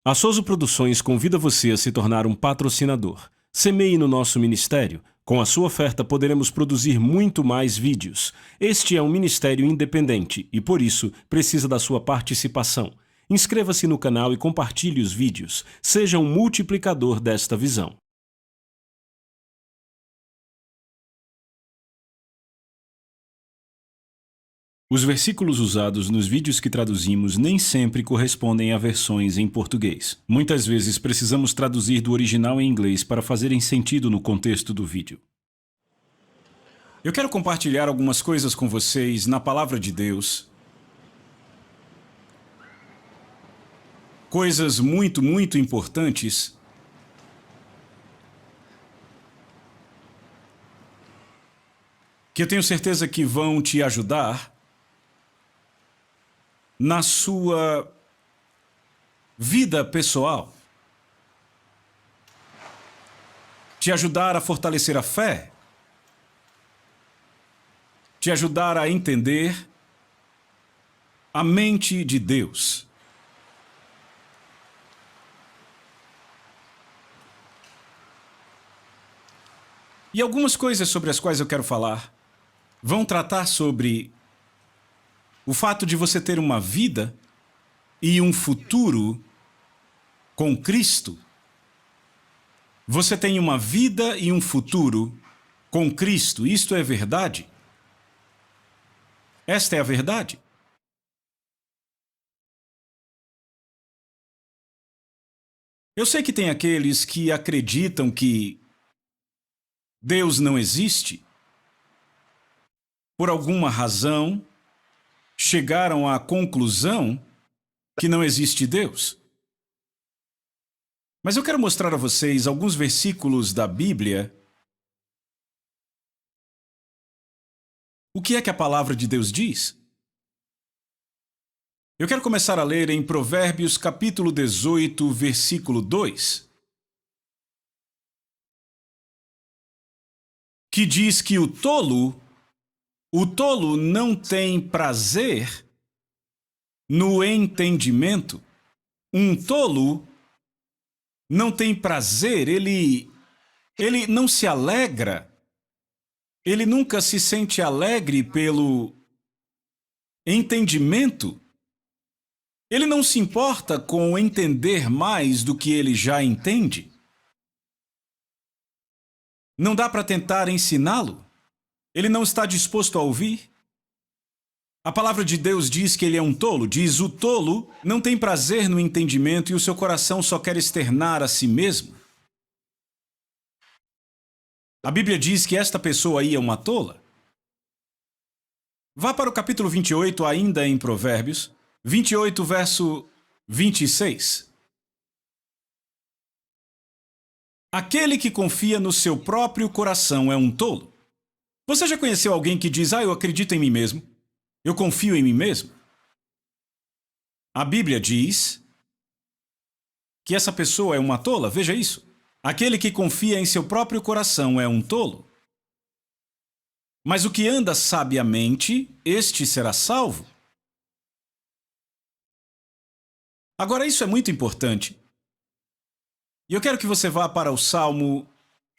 A Souza Produções convida você a se tornar um patrocinador. Semeie no nosso ministério. Com a sua oferta poderemos produzir muito mais vídeos. Este é um ministério independente e, por isso, precisa da sua participação. Inscreva-se no canal e compartilhe os vídeos. Seja um multiplicador desta visão. Os versículos usados nos vídeos que traduzimos nem sempre correspondem a versões em português. Muitas vezes precisamos traduzir do original em inglês para fazerem sentido no contexto do vídeo. Eu quero compartilhar algumas coisas com vocês na Palavra de Deus. Coisas muito importantes. Que eu tenho certeza que vão te ajudar na sua vida pessoal, te ajudar a fortalecer a fé, te ajudar a entender a mente de Deus. E algumas coisas sobre as quais eu quero falar vão tratar sobre o fato de você ter uma vida e um futuro com Cristo. Você tem uma vida e um futuro com Cristo. Isto é verdade? Esta é a verdade. Eu sei que tem aqueles que acreditam que Deus não existe. Por alguma razão, chegaram à conclusão que não existe Deus. Mas eu quero mostrar a vocês alguns versículos da Bíblia. O que é que a palavra de Deus diz? Eu quero começar a ler em Provérbios capítulo 18, versículo 2. Que diz que o tolo não tem prazer no entendimento. Um tolo não tem prazer, ele não se alegra, ele nunca se sente alegre pelo entendimento. Ele não se importa com entender mais do que ele já entende. Não dá para tentar ensiná-lo. Ele não está disposto a ouvir. A palavra de Deus diz que ele é um tolo. Diz: o tolo não tem prazer no entendimento e o seu coração só quer externar a si mesmo. A Bíblia diz que esta pessoa aí é uma tola. Vá para o capítulo 28, ainda em Provérbios, 28, verso 26. Aquele que confia no seu próprio coração é um tolo. Você já conheceu alguém que diz: eu acredito em mim mesmo, eu confio em mim mesmo? A Bíblia diz que essa pessoa é uma tola. Veja isso. Aquele que confia em seu próprio coração é um tolo. Mas o que anda sabiamente, este será salvo. Agora, isso é muito importante. E eu quero que você vá para o Salmo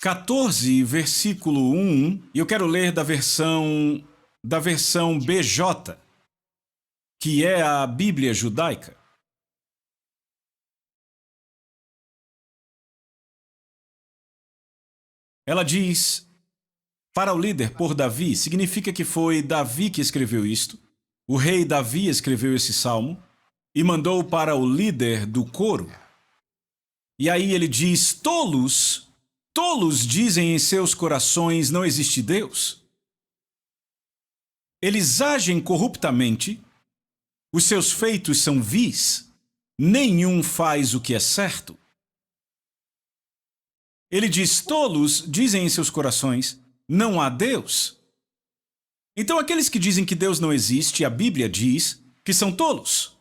14, versículo 1, e eu quero ler da versão BJ, que é a Bíblia judaica. Ela diz: para o líder por Davi, significa que foi Davi que escreveu isto. O rei Davi escreveu esse salmo e mandou para o líder do coro. E aí ele diz: tolos dizem em seus corações, não existe Deus. Eles agem corruptamente, os seus feitos são vis, nenhum faz o que é certo. Ele diz: tolos dizem em seus corações, não há Deus. Então aqueles que dizem que Deus não existe, a Bíblia diz que são tolos.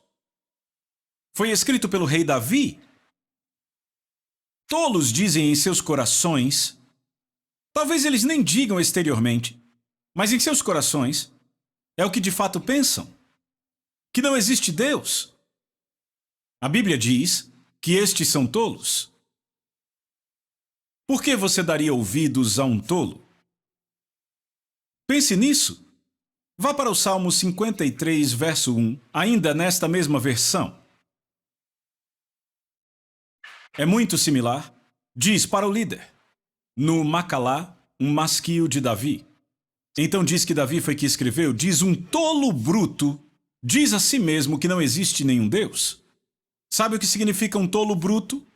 Foi escrito pelo rei Davi. Tolos dizem em seus corações, talvez eles nem digam exteriormente, mas em seus corações, é o que de fato pensam, que não existe Deus. A Bíblia diz que estes são tolos? Por que você daria ouvidos a um tolo? Pense nisso. Vá para o Salmo 53, verso 1, ainda nesta mesma versão. É muito similar. Diz para o líder, no Macalá, um masquio de Davi. Então diz que Davi foi que escreveu, diz um tolo bruto, diz a si mesmo que não existe nenhum Deus. Sabe o que significa um tolo bruto?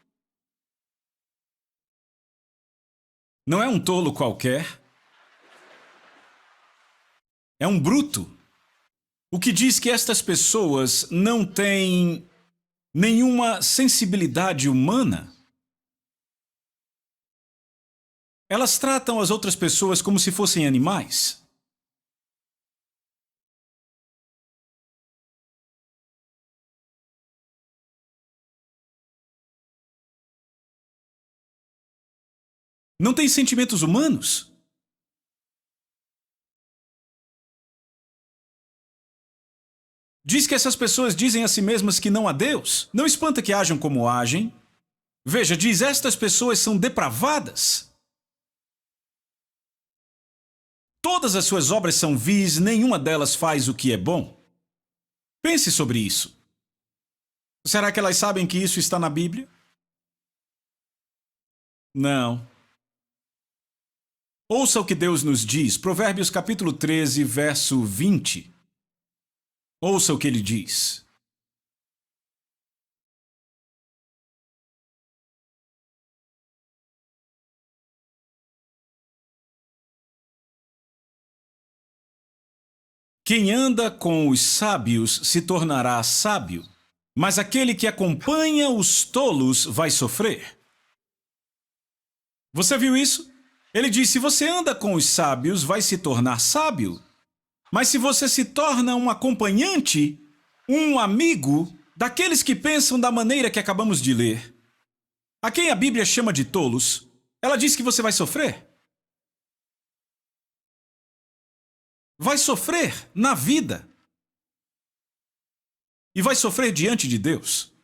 Não é um tolo qualquer. É um bruto. O que diz que estas pessoas não têm nenhuma sensibilidade humana. Elas tratam as outras pessoas como se fossem animais. Não têm sentimentos humanos. Diz que essas pessoas dizem a si mesmas que não há Deus. Não espanta que ajam como agem. Veja, diz, estas pessoas são depravadas. Todas as suas obras são vis, nenhuma delas faz o que é bom. Pense sobre isso. Será que elas sabem que isso está na Bíblia? Não. Ouça o que Deus nos diz, Provérbios capítulo 13, verso 20. Ouça o que ele diz. Quem anda com os sábios se tornará sábio, mas aquele que acompanha os tolos vai sofrer. Você viu isso? Ele diz, se você anda com os sábios, vai se tornar sábio. Mas se você se torna um acompanhante, um amigo daqueles que pensam da maneira que acabamos de ler, a quem a Bíblia chama de tolos, ela diz que você vai sofrer. Vai sofrer na vida. E vai sofrer diante de Deus.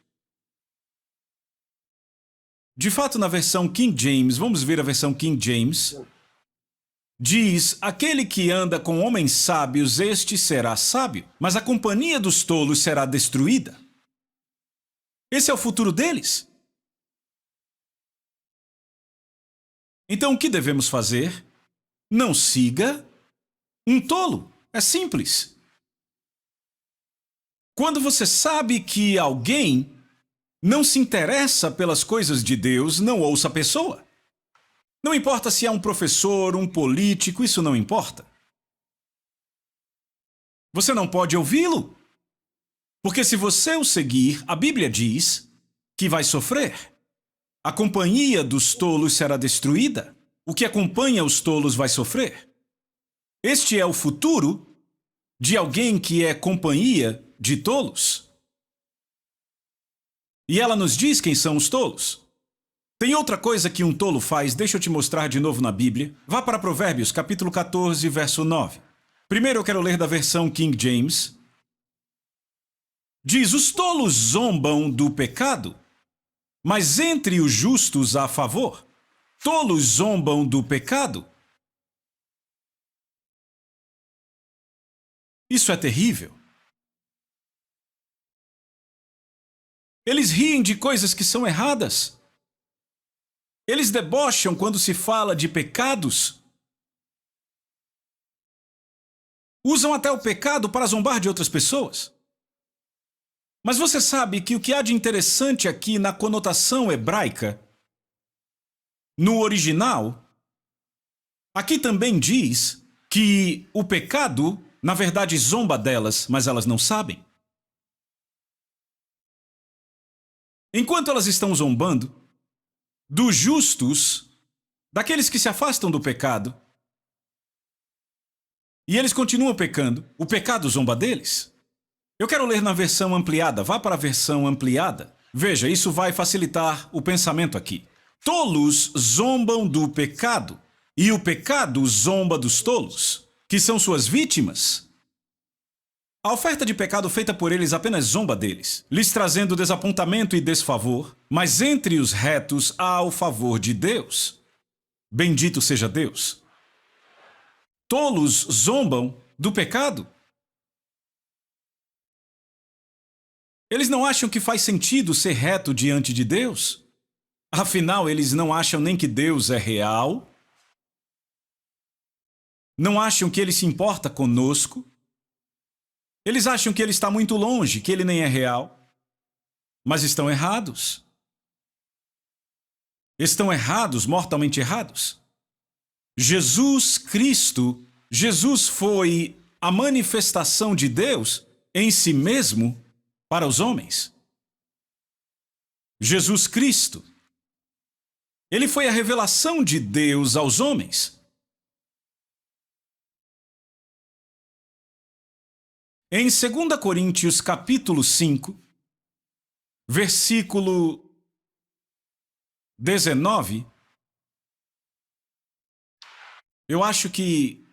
De fato, na versão King James, vamos ver a versão King James, diz, aquele que anda com homens sábios, este será sábio, mas a companhia dos tolos será destruída. Esse é o futuro deles. Então, o que devemos fazer? Não siga um tolo. É simples. Quando você sabe que alguém não se interessa pelas coisas de Deus, não ouça a pessoa. Não importa se é um professor, um político, isso não importa. Você não pode ouvi-lo. Porque se você o seguir, a Bíblia diz que vai sofrer. A companhia dos tolos será destruída. O que acompanha os tolos vai sofrer. Este é o futuro de alguém que é companhia de tolos. E ela nos diz quem são os tolos. Tem outra coisa que um tolo faz, deixa eu te mostrar de novo na Bíblia. Vá para Provérbios, capítulo 14, verso 9. Primeiro eu quero ler da versão King James. Diz, os tolos zombam do pecado, mas entre os justos há favor. Tolos zombam do pecado. Isso é terrível. Eles riem de coisas que são erradas. Eles debocham quando se fala de pecados. Usam até o pecado para zombar de outras pessoas. Mas você sabe que o que há de interessante aqui na conotação hebraica, no original, aqui também diz que o pecado, na verdade, zomba delas, mas elas não sabem. Enquanto elas estão zombando dos justos, daqueles que se afastam do pecado, e eles continuam pecando, o pecado zomba deles. Eu quero ler na versão ampliada, vá para a versão ampliada. Veja, isso vai facilitar o pensamento aqui. Tolos zombam do pecado, e o pecado zomba dos tolos, que são suas vítimas. A oferta de pecado feita por eles apenas zomba deles, lhes trazendo desapontamento e desfavor, mas entre os retos há o favor de Deus. Bendito seja Deus. Tolos zombam do pecado. Eles não acham que faz sentido ser reto diante de Deus? Afinal, eles não acham nem que Deus é real. Não acham que Ele se importa conosco. Eles acham que Ele está muito longe, que Ele nem é real. Mas estão errados. Estão errados, mortalmente errados. Jesus Cristo, Jesus foi a manifestação de Deus em si mesmo para os homens. Jesus Cristo, Ele foi a revelação de Deus aos homens. Em 2 Coríntios capítulo 5, versículo 19, eu acho que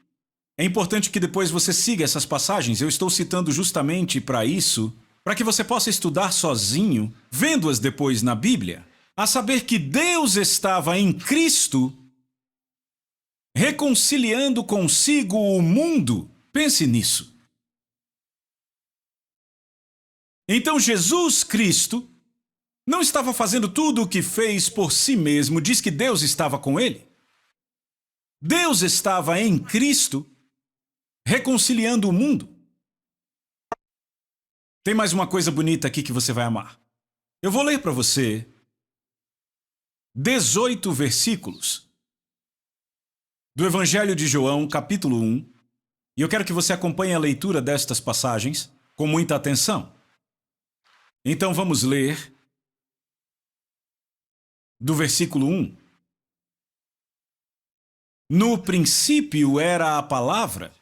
é importante que depois você siga essas passagens. Eu estou citando justamente para isso, para que você possa estudar sozinho, vendo-as depois na Bíblia, a saber que Deus estava em Cristo reconciliando consigo o mundo. Pense nisso. Então Jesus Cristo não estava fazendo tudo o que fez por si mesmo, diz que Deus estava com ele. Deus estava em Cristo reconciliando o mundo. Tem mais uma coisa bonita aqui que você vai amar. Eu vou ler para você 18 versículos do Evangelho de João, capítulo 1, e eu quero que você acompanhe a leitura destas passagens com muita atenção. Então vamos ler do versículo 1. No princípio era a palavra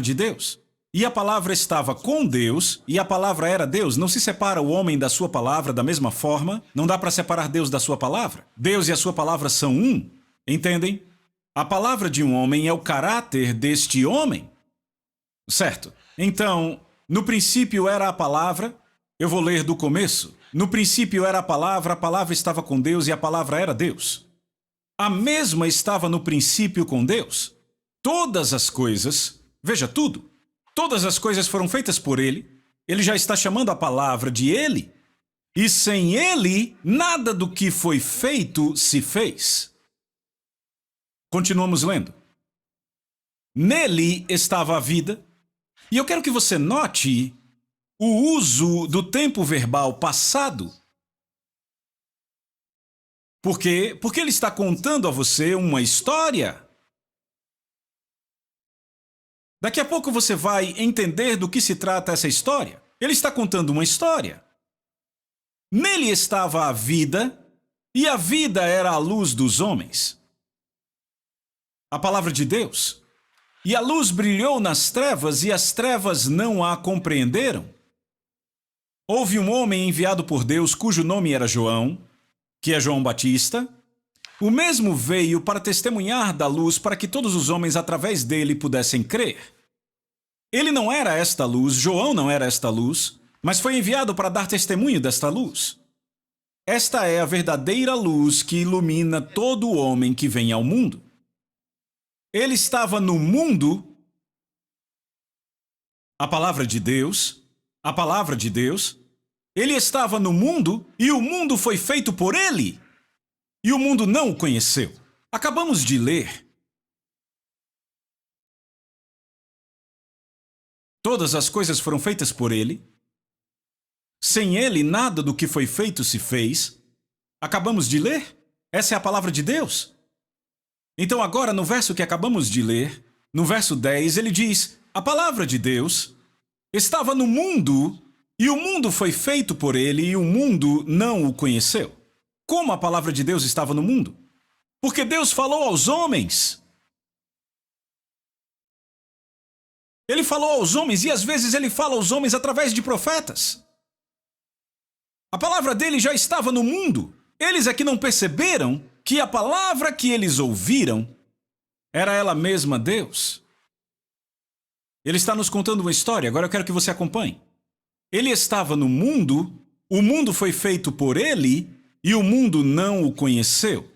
de Deus. E a palavra estava com Deus, e a palavra era Deus. Não se separa o homem da sua palavra da mesma forma. Não dá para separar Deus da sua palavra. Deus e a sua palavra são um. Entendem? A palavra de um homem é o caráter deste homem. Certo? Então, no princípio era a palavra. Eu vou ler do começo. No princípio era a palavra estava com Deus e a palavra era Deus. A mesma estava no princípio com Deus. Todas as coisas, veja tudo, todas as coisas foram feitas por Ele. Ele já está chamando a palavra de Ele. E sem Ele, nada do que foi feito se fez. Continuamos lendo. Nele estava a vida. E eu quero que você note o uso do tempo verbal passado. Por quê? Porque ele está contando a você uma história. Daqui a pouco você vai entender do que se trata essa história. Ele está contando uma história. Nele estava a vida, e a vida era a luz dos homens. A palavra de Deus. E a luz brilhou nas trevas, e as trevas não a compreenderam. Houve um homem enviado por Deus, cujo nome era João, que é João Batista. O mesmo veio para testemunhar da luz, para que todos os homens através dele pudessem crer. Ele não era esta luz, João não era esta luz, mas foi enviado para dar testemunho desta luz. Esta é a verdadeira luz que ilumina todo homem que vem ao mundo. Ele estava no mundo, a palavra de Deus, ele estava no mundo e o mundo foi feito por ele. E o mundo não o conheceu. Acabamos de ler. Todas as coisas foram feitas por ele. Sem ele, nada do que foi feito se fez. Acabamos de ler. Essa é a palavra de Deus. Então agora, no verso que acabamos de ler, no verso 10, ele diz: a palavra de Deus estava no mundo, e o mundo foi feito por ele, e o mundo não o conheceu. Como a palavra de Deus estava no mundo? Porque Deus falou aos homens. Ele falou aos homens, e às vezes ele fala aos homens através de profetas. A palavra dele já estava no mundo. Eles é que não perceberam que a palavra que eles ouviram era ela mesma Deus. Ele está nos contando uma história, agora eu quero que você acompanhe. Ele estava no mundo, o mundo foi feito por ele e o mundo não o conheceu.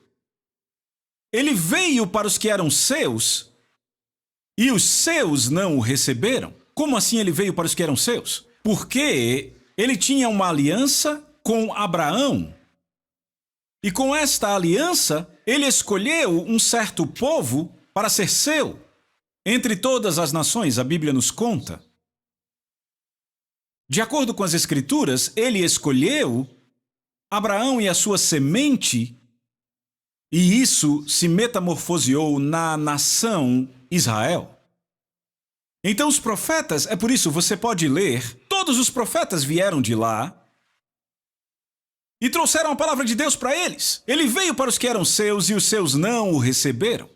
Ele veio para os que eram seus e os seus não o receberam. Como assim ele veio para os que eram seus? Porque ele tinha uma aliança com Abraão. E com esta aliança, ele escolheu um certo povo para ser seu. Entre todas as nações, a Bíblia nos conta. De acordo com as Escrituras, ele escolheu Abraão e a sua semente, e isso se metamorfoseou na nação Israel. Então os profetas, é por isso, você pode ler, todos os profetas vieram de lá e trouxeram a palavra de Deus para eles. Ele veio para os que eram seus e os seus não o receberam.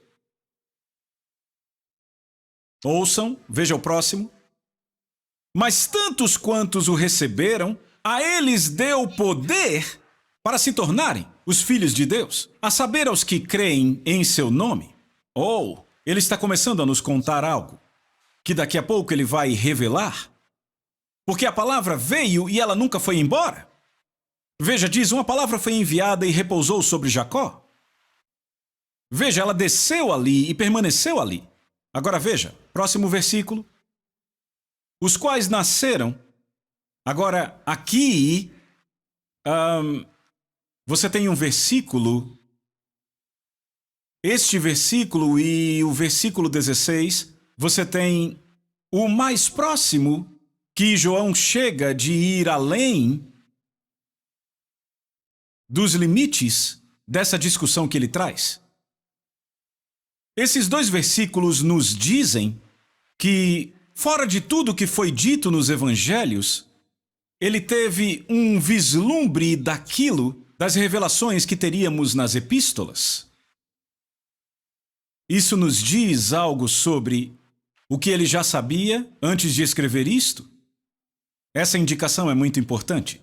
Ouçam, veja o próximo. Mas tantos quantos o receberam, a eles deu poder para se tornarem os filhos de Deus, a saber, aos que creem em seu nome. Ou, ele está começando a nos contar algo que daqui a pouco ele vai revelar. Porque a palavra veio e ela nunca foi embora. Veja, diz, uma palavra foi enviada e repousou sobre Jacó. Veja, ela desceu ali e permaneceu ali. Agora veja, próximo versículo. Os quais nasceram. Agora, aqui, você tem um versículo. Este versículo e o versículo 16, você tem o mais próximo que João chega de ir além dos limites dessa discussão que ele traz. Esses dois versículos nos dizem que, fora de tudo que foi dito nos evangelhos, ele teve um vislumbre daquilo, das revelações que teríamos nas epístolas. Isso nos diz algo sobre o que ele já sabia antes de escrever isto? Essa indicação é muito importante.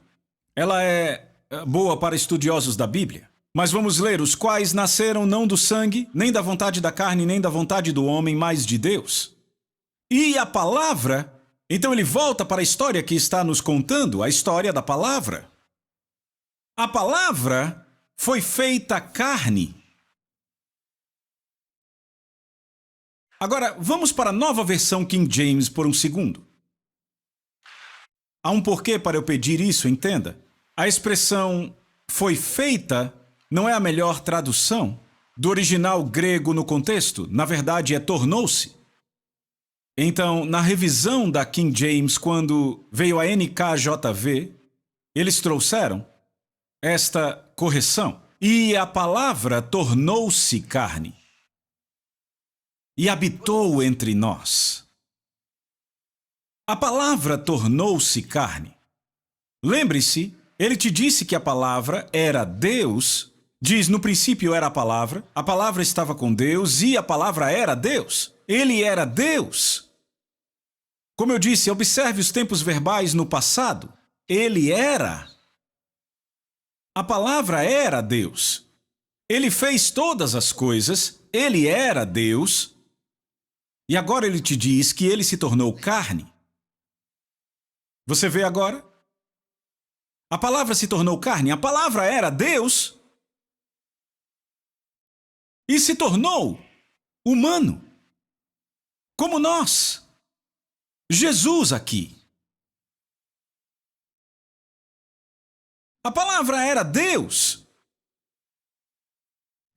Ela é boa para estudiosos da Bíblia. Mas vamos ler, os quais nasceram não do sangue, nem da vontade da carne, nem da vontade do homem, mas de Deus. E a palavra, então ele volta para a história que está nos contando, a história da palavra. A palavra foi feita carne. Agora, vamos para a nova versão King James por um segundo. Há um porquê para eu pedir isso, entenda. A expressão foi feita não é a melhor tradução do original grego no contexto. Na verdade, é tornou-se. Então, na revisão da King James, quando veio a NKJV, eles trouxeram esta correção. E a palavra tornou-se carne e habitou entre nós. A palavra tornou-se carne. Lembre-se, ele te disse que a palavra era Deus. Diz, no princípio era a palavra estava com Deus e a palavra era Deus. Ele era Deus. Como eu disse, observe os tempos verbais no passado. Ele era. A palavra era Deus. Ele fez todas as coisas, ele era Deus. E agora ele te diz que ele se tornou carne. Você vê agora? A palavra se tornou carne, a palavra era Deus e se tornou humano, como nós. Jesus aqui. A palavra era Deus.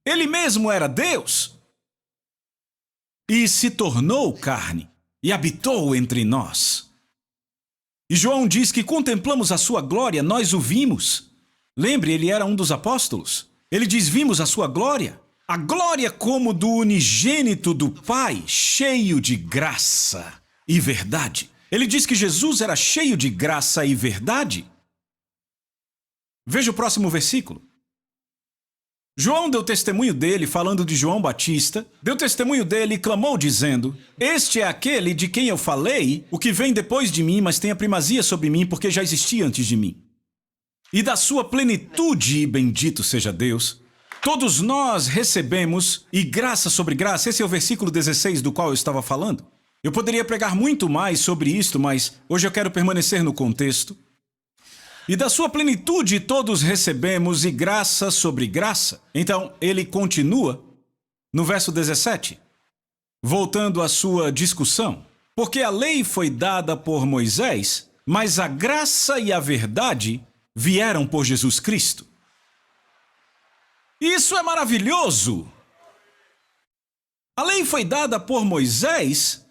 Ele mesmo era Deus e se tornou carne e habitou entre nós. E João diz que contemplamos a sua glória, nós o vimos. Lembre, ele era um dos apóstolos. Ele diz, vimos a sua glória. A glória como do unigênito do Pai, cheio de graça e verdade. Ele diz que Jesus era cheio de graça e verdade. Veja o próximo versículo. João deu testemunho dele, falando de João Batista, deu testemunho dele e clamou dizendo, este é aquele de quem eu falei, o que vem depois de mim, mas tem a primazia sobre mim, porque já existia antes de mim. E da sua plenitude, bendito seja Deus, todos nós recebemos, e graça sobre graça, esse é o versículo 16 do qual eu estava falando. Eu poderia pregar muito mais sobre isto, mas hoje eu quero permanecer no contexto. E da sua plenitude todos recebemos, e graça sobre graça. Então, ele continua no verso 17, voltando à sua discussão. Porque a lei foi dada por Moisés, mas a graça e a verdade vieram por Jesus Cristo. Isso é maravilhoso! A lei foi dada por Moisés.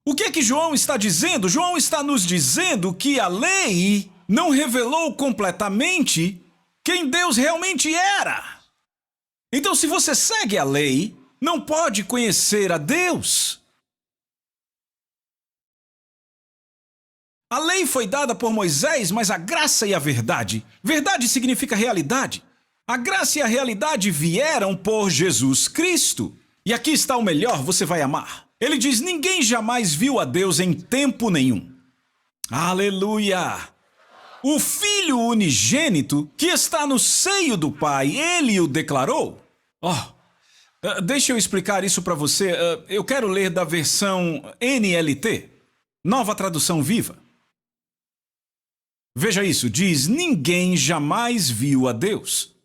O que é que João está dizendo? João está nos dizendo que a lei não revelou completamente quem Deus realmente era. Então, se você segue a lei, não pode conhecer a Deus. A lei foi dada por Moisés, mas a graça e a verdade. Verdade significa realidade. A graça e a realidade vieram por Jesus Cristo. E aqui está o melhor, você vai amar. Ele diz, ninguém jamais viu a Deus em tempo nenhum. Aleluia! O Filho unigênito que está no seio do Pai, ele o declarou. Deixa eu explicar isso para você. Eu quero ler da versão NLT, Nova Tradução Viva. Veja isso, diz, ninguém jamais viu a Deus.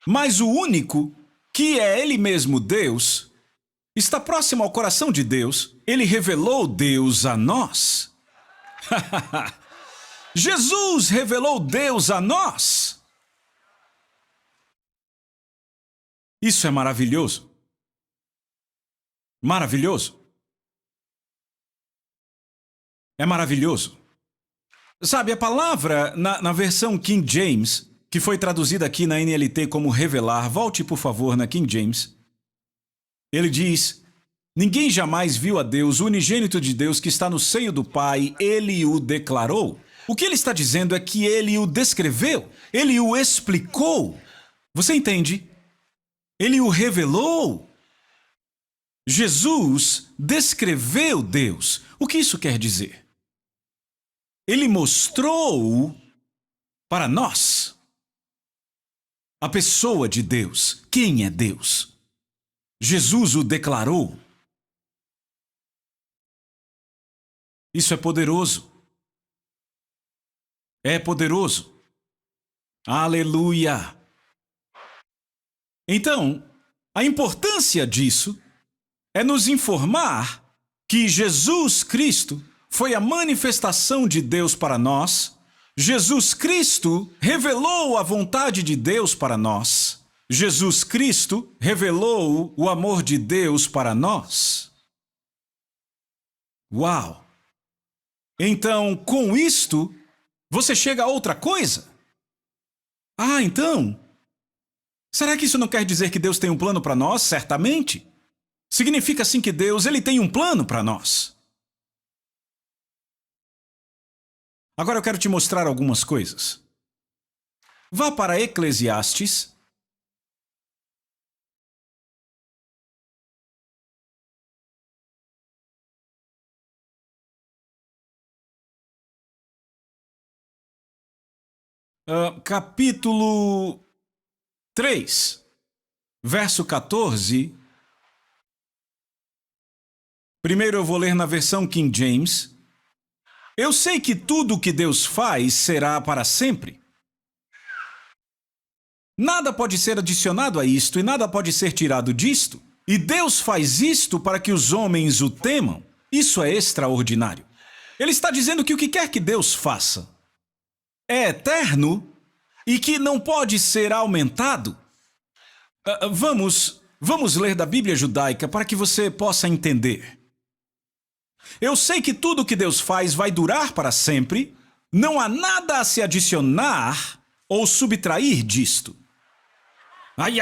Mas o único, que é ele mesmo Deus, está próximo ao coração de Deus, ele revelou Deus a nós. Jesus revelou Deus a nós. Isso é maravilhoso. Maravilhoso. É maravilhoso. Sabe, a palavra na versão King James, que foi traduzida aqui na NLT como revelar, volte por favor na King James. Ele diz, ninguém jamais viu a Deus, o unigênito de Deus que está no seio do Pai, ele o declarou. O que ele está dizendo é que ele o descreveu, ele o explicou. Você entende? Ele o revelou. Jesus descreveu Deus. O que isso quer dizer? Ele mostrou para nós a pessoa de Deus. Quem é Deus? Jesus o declarou. Isso é poderoso. É poderoso. Aleluia! Então, a importância disso é nos informar que Jesus Cristo foi a manifestação de Deus para nós. Jesus Cristo revelou a vontade de Deus para nós. Jesus Cristo revelou o amor de Deus para nós. Uau! Então, com isto, você chega a outra coisa? Então, será que isso não quer dizer que Deus tem um plano para nós? Certamente. Significa sim que Deus, ele tem um plano para nós. Agora eu quero te mostrar algumas coisas. Vá para Eclesiastes. Capítulo 3, verso 14. Primeiro eu vou ler na versão King James. Eu sei que tudo o que Deus faz será para sempre. Nada pode ser adicionado a isto e nada pode ser tirado disto. E Deus faz isto para que os homens o temam. Isso é extraordinário. Ele está dizendo que o que quer que Deus faça é eterno e que não pode ser aumentado. Vamos ler da Bíblia judaica para que você possa entender. Eu sei que tudo que Deus faz vai durar para sempre, não há nada a se adicionar ou subtrair disto. Ai!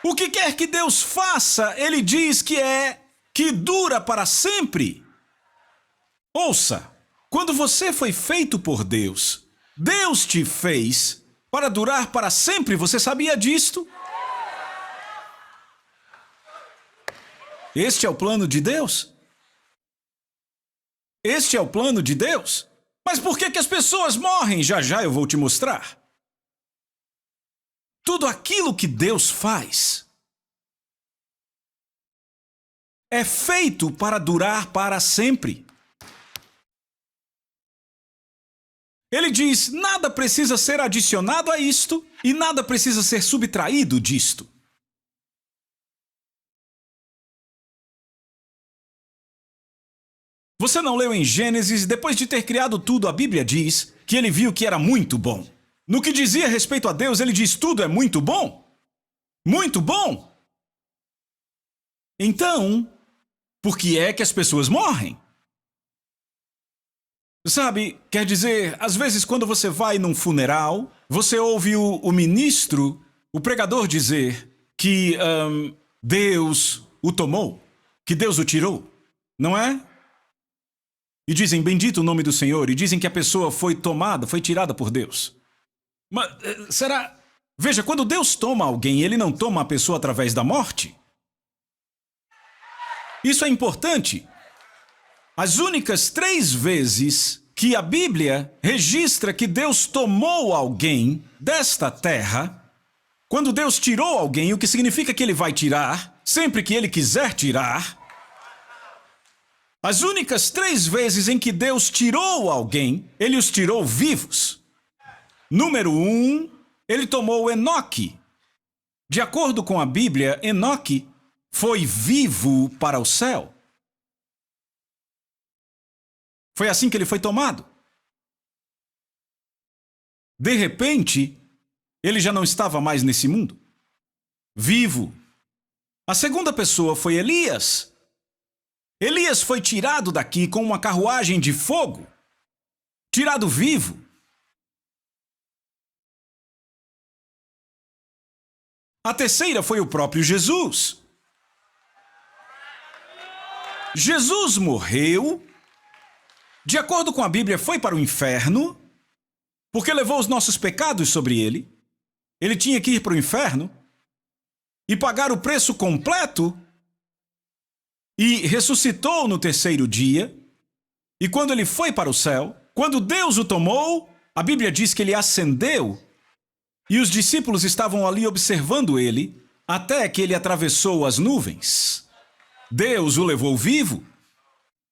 O que quer que Deus faça, ele diz que dura para sempre. Ouça, quando você foi feito por Deus, Deus te fez para durar para sempre, você sabia disto? Este é o plano de Deus? Este é o plano de Deus? Mas por que as pessoas morrem? Já já eu vou te mostrar. Tudo aquilo que Deus faz é feito para durar para sempre. Ele diz: nada precisa ser adicionado a isto e nada precisa ser subtraído disto. Você não leu em Gênesis, depois de ter criado tudo, a Bíblia diz que ele viu que era muito bom. No que dizia respeito a Deus, ele diz: tudo é muito bom. Muito bom. Então, por que é que as pessoas morrem? Sabe, quer dizer, às vezes quando você vai num funeral, você ouve o ministro, o pregador dizer que Deus o tomou, que Deus o tirou, não é? E dizem, bendito o nome do Senhor, e dizem que a pessoa foi tomada, foi tirada por Deus. Mas será? Veja, quando Deus toma alguém, ele não toma a pessoa através da morte? Isso é importante. As únicas 3 vezes que a Bíblia registra que Deus tomou alguém desta terra, quando Deus tirou alguém, o que significa que ele vai tirar, sempre que ele quiser tirar. As únicas 3 vezes em que Deus tirou alguém, ele os tirou vivos. Número 1, ele tomou Enoque. De acordo com a Bíblia, Enoque foi vivo para o céu. Foi assim que ele foi tomado. De repente, ele já não estava mais nesse mundo. Vivo. A segunda pessoa foi Elias. Elias foi tirado daqui com uma carruagem de fogo. Tirado vivo. A terceira foi o próprio Jesus. Jesus morreu. De acordo com a Bíblia, foi para o inferno, porque levou os nossos pecados sobre ele. Ele tinha que ir para o inferno e pagar o preço completo. E ressuscitou no 3º dia. E quando ele foi para o céu, quando Deus o tomou, a Bíblia diz que ele ascendeu. E os discípulos estavam ali observando ele, até que ele atravessou as nuvens. Deus o levou vivo.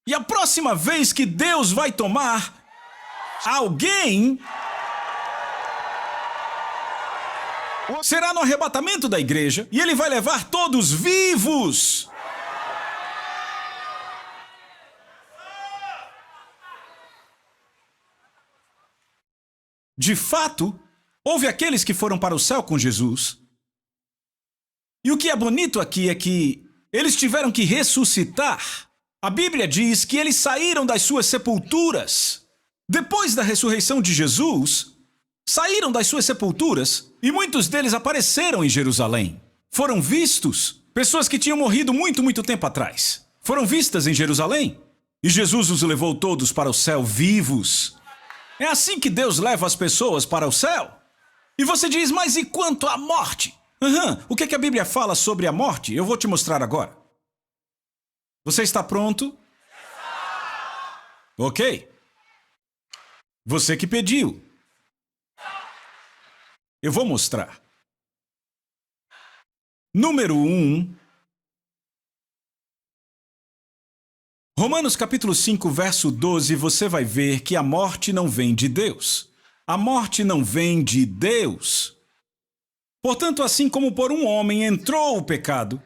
E a próxima vez que Deus vai tomar alguém, será no arrebatamento da igreja, e ele vai levar todos vivos. De fato, houve aqueles que foram para o céu com Jesus. E o que é bonito aqui é que eles tiveram que ressuscitar. A Bíblia diz que eles saíram das suas sepulturas. Depois da ressurreição de Jesus, saíram das suas sepulturas e muitos deles apareceram em Jerusalém. Foram vistos. Pessoas que tinham morrido muito tempo atrás. Foram vistas em Jerusalém. E Jesus os levou todos para o céu vivos. É assim que Deus leva as pessoas para o céu. E você diz, mas e quanto à morte? O que a Bíblia fala sobre a morte? Eu vou te mostrar agora. Você está pronto? Ok. Você que pediu. Eu vou mostrar. Número 1. Romanos capítulo 5, verso 12, você vai ver que a morte não vem de Deus. A morte não vem de Deus. Portanto, assim como por um homem entrou o pecado,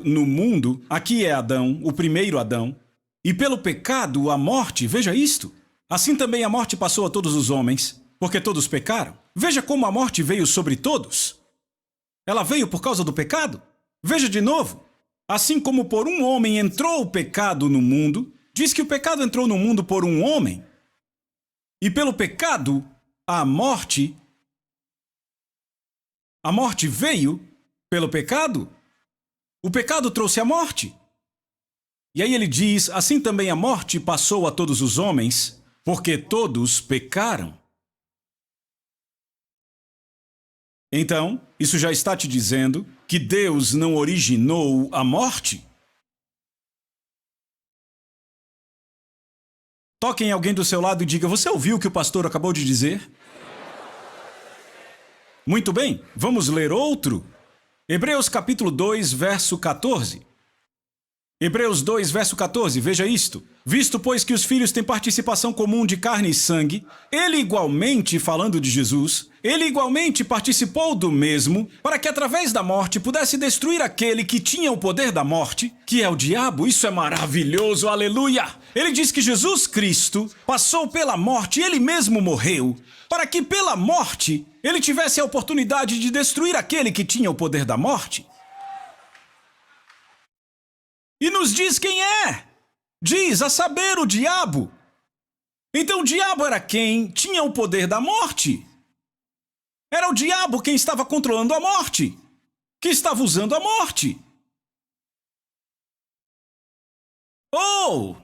no mundo, aqui é Adão, o primeiro Adão, e pelo pecado a morte, veja isto, assim também a morte passou a todos os homens, porque todos pecaram. Veja como a morte veio sobre todos. Ela veio por causa do pecado. Veja de novo, assim como por um homem entrou o pecado no mundo, diz que o pecado entrou no mundo por um homem, e pelo pecado a morte veio pelo pecado. O pecado trouxe a morte. E aí ele diz, assim também a morte passou a todos os homens, porque todos pecaram. Então, isso já está te dizendo que Deus não originou a morte? Toque em alguém do seu lado e diga, você ouviu o que o pastor acabou de dizer? Muito bem, vamos ler outro. Hebreus capítulo 2, verso 14. Hebreus 2, verso 14, veja isto. Visto, pois, que os filhos têm participação comum de carne e sangue, ele igualmente, falando de Jesus, ele igualmente participou do mesmo, para que através da morte pudesse destruir aquele que tinha o poder da morte, que é o diabo. Isso é maravilhoso, aleluia! Ele diz que Jesus Cristo passou pela morte, ele mesmo morreu, para que pela morte ele tivesse a oportunidade de destruir aquele que tinha o poder da morte. E nos diz quem é. Diz, a saber, o diabo. Então o diabo era quem tinha o poder da morte. Era o diabo quem estava controlando a morte, que estava usando a morte. Oh!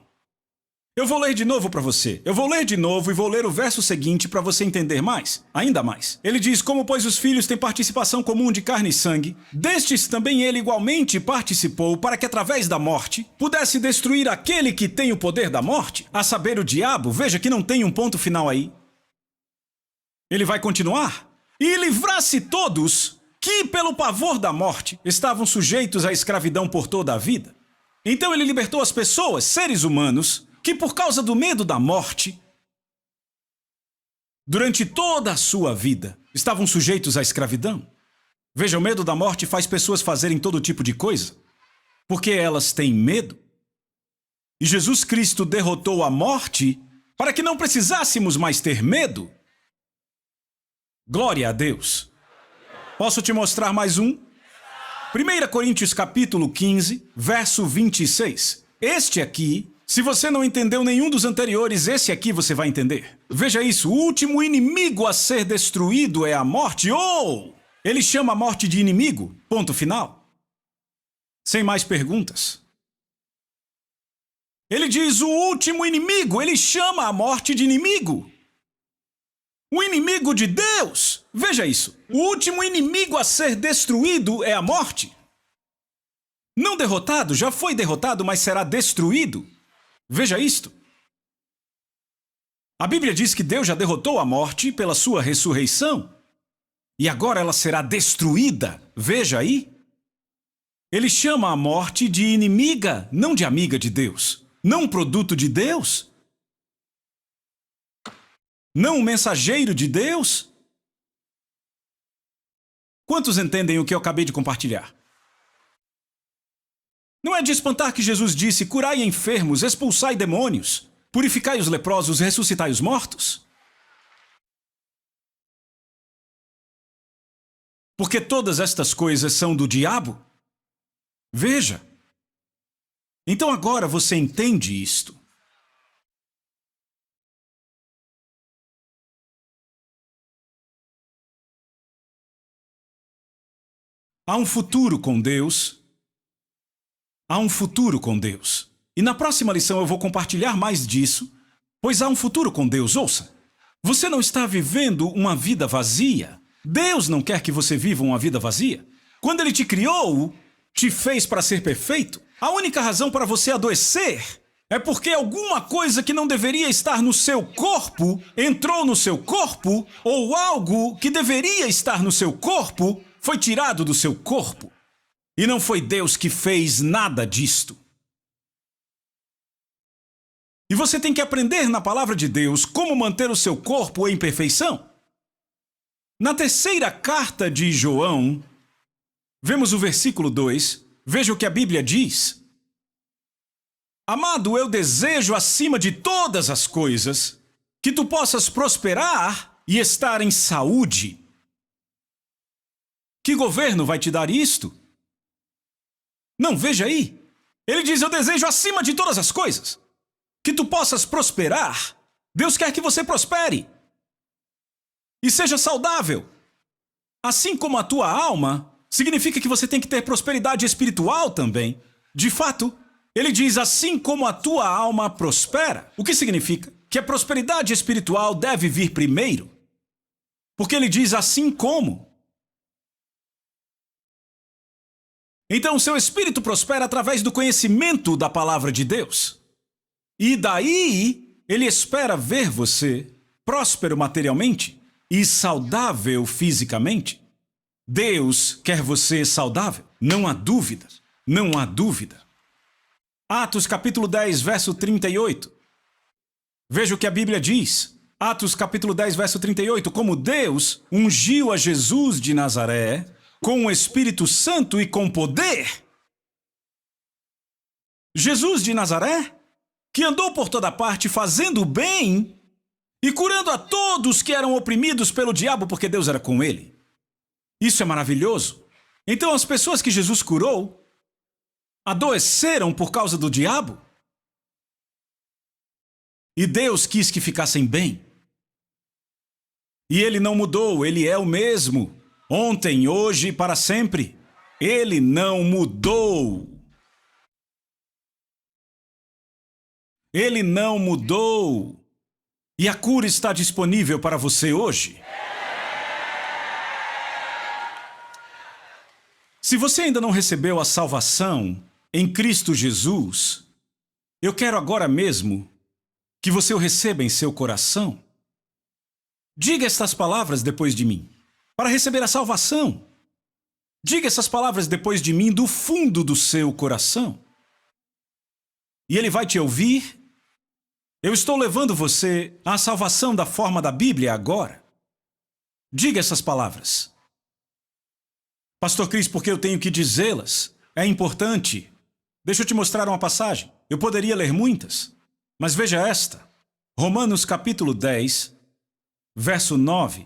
Eu vou ler de novo para você. Eu vou ler de novo e vou ler o verso seguinte para você entender mais, ainda mais. Ele diz, como pois os filhos têm participação comum de carne e sangue, destes também ele igualmente participou para que através da morte pudesse destruir aquele que tem o poder da morte, a saber, o diabo. Veja que não tem um ponto final aí. Ele vai continuar. E livrasse todos que, pelo pavor da morte, estavam sujeitos à escravidão por toda a vida. Então ele libertou as pessoas, seres humanos, que por causa do medo da morte, durante toda a sua vida, estavam sujeitos à escravidão. Veja, o medo da morte faz pessoas fazerem todo tipo de coisa, porque elas têm medo. E Jesus Cristo derrotou a morte para que não precisássemos mais ter medo. Glória a Deus. Posso te mostrar mais um? 1 Coríntios capítulo 15, verso 26. Este aqui, se você não entendeu nenhum dos anteriores, esse aqui você vai entender. Veja isso, o último inimigo a ser destruído é a morte. Oh! Ele chama a morte de inimigo, ponto final. Sem mais perguntas. Ele diz o último inimigo, ele chama a morte de inimigo. O inimigo de Deus. Veja isso, o último inimigo a ser destruído é a morte. Não derrotado, já foi derrotado, mas será destruído. Veja isto. A Bíblia diz que Deus já derrotou a morte pela sua ressurreição. E agora ela será destruída. Veja aí. Ele chama a morte de inimiga, não de amiga de Deus. Não um produto de Deus. Não um mensageiro de Deus. Quantos entendem o que eu acabei de compartilhar? Não é de espantar que Jesus disse, curai enfermos, expulsai demônios, purificai os leprosos, ressuscitai os mortos? Porque todas estas coisas são do diabo? Veja. Então agora você entende isto. Há um futuro com Deus. Há um futuro com Deus. E na próxima lição eu vou compartilhar mais disso, pois há um futuro com Deus. Ouça, você não está vivendo uma vida vazia. Deus não quer que você viva uma vida vazia. Quando Ele te criou, te fez para ser perfeito. A única razão para você adoecer é porque alguma coisa que não deveria estar no seu corpo entrou no seu corpo, ou algo que deveria estar no seu corpo foi tirado do seu corpo. E não foi Deus que fez nada disto. E você tem que aprender na palavra de Deus como manter o seu corpo em perfeição. Na terceira carta de João, vemos o versículo 2. Veja o que a Bíblia diz. Amado, eu desejo acima de todas as coisas que tu possas prosperar e estar em saúde. Que governo vai te dar isto? Não, veja aí. Ele diz, eu desejo acima de todas as coisas que tu possas prosperar. Deus quer que você prospere e seja saudável. Assim como a tua alma, significa que você tem que ter prosperidade espiritual também. De fato, ele diz, assim como a tua alma prospera. O que significa? Que a prosperidade espiritual deve vir primeiro. Porque ele diz, assim como. Então, o seu espírito prospera através do conhecimento da palavra de Deus. E daí, ele espera ver você próspero materialmente e saudável fisicamente. Deus quer você saudável. Não há dúvida. Não há dúvida. Atos capítulo 10, verso 38. Veja o que a Bíblia diz. Atos capítulo 10, verso 38. Como Deus ungiu a Jesus de Nazaré com o Espírito Santo e com poder. Jesus de Nazaré, que andou por toda parte fazendo o bem e curando a todos que eram oprimidos pelo diabo, porque Deus era com ele. Isso é maravilhoso. Então as pessoas que Jesus curou adoeceram por causa do diabo? E Deus quis que ficassem bem. E ele não mudou, ele é o mesmo. Ontem, hoje e para sempre. Ele não mudou. Ele não mudou. E a cura está disponível para você hoje. Se você ainda não recebeu a salvação em Cristo Jesus, eu quero agora mesmo que você o receba em seu coração. Diga estas palavras depois de mim, para receber a salvação. Diga essas palavras depois de mim do fundo do seu coração. E ele vai te ouvir. Eu estou levando você à salvação da forma da Bíblia agora. Diga essas palavras. Pastor Cris, por que eu tenho que dizê-las? É importante. Deixa eu te mostrar uma passagem. Eu poderia ler muitas, mas veja esta. Romanos capítulo 10, verso 9.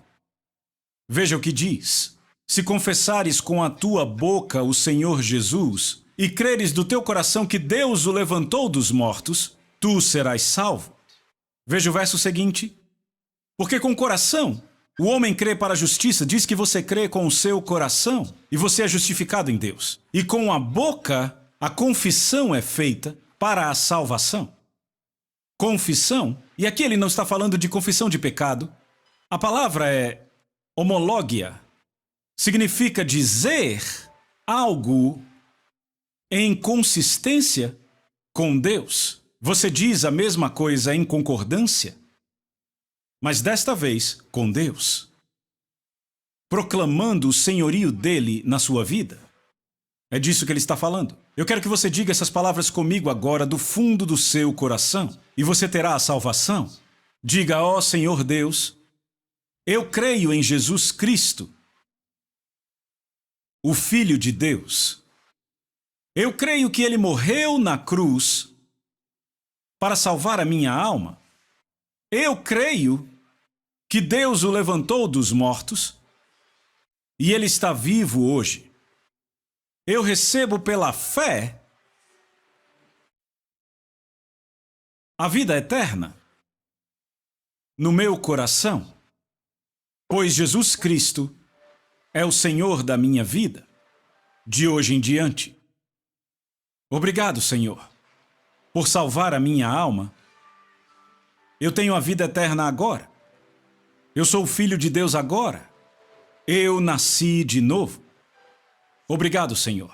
Veja o que diz. Se confessares com a tua boca o Senhor Jesus e creres do teu coração que Deus o levantou dos mortos, tu serás salvo. Veja o verso seguinte. Porque com o coração o homem crê para a justiça, diz que você crê com o seu coração e você é justificado em Deus. E com a boca a confissão é feita para a salvação. Confissão, e aqui ele não está falando de confissão de pecado. A palavra é homológia. Significa dizer algo em consistência com Deus. Você diz a mesma coisa em concordância, mas desta vez com Deus, proclamando o senhorio dele na sua vida. É disso que ele está falando. Eu quero que você diga essas palavras comigo agora do fundo do seu coração e você terá a salvação. Diga, ó Senhor Deus, eu creio em Jesus Cristo, o Filho de Deus. Eu creio que ele morreu na cruz para salvar a minha alma. Eu creio que Deus o levantou dos mortos e ele está vivo hoje. Eu recebo pela fé a vida eterna no meu coração, pois Jesus Cristo é o Senhor da minha vida, de hoje em diante. Obrigado, Senhor, por salvar a minha alma. Eu tenho a vida eterna agora. Eu sou o Filho de Deus agora. Eu nasci de novo. Obrigado, Senhor.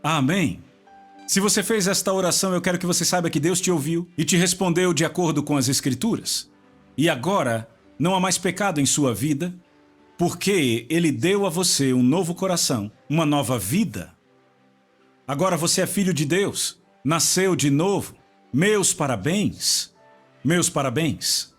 Amém. Se você fez esta oração, eu quero que você saiba que Deus te ouviu e te respondeu de acordo com as Escrituras. E agora, não há mais pecado em sua vida, porque Ele deu a você um novo coração, uma nova vida. Agora você é filho de Deus, nasceu de novo. Meus parabéns. Meus parabéns.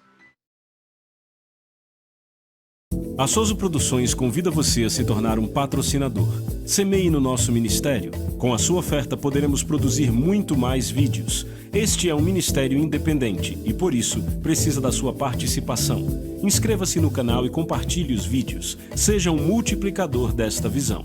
A Soso Produções convida você a se tornar um patrocinador. Semeie no nosso ministério. Com a sua oferta poderemos produzir muito mais vídeos. Este é um ministério independente e, por isso, precisa da sua participação. Inscreva-se no canal e compartilhe os vídeos. Seja um multiplicador desta visão.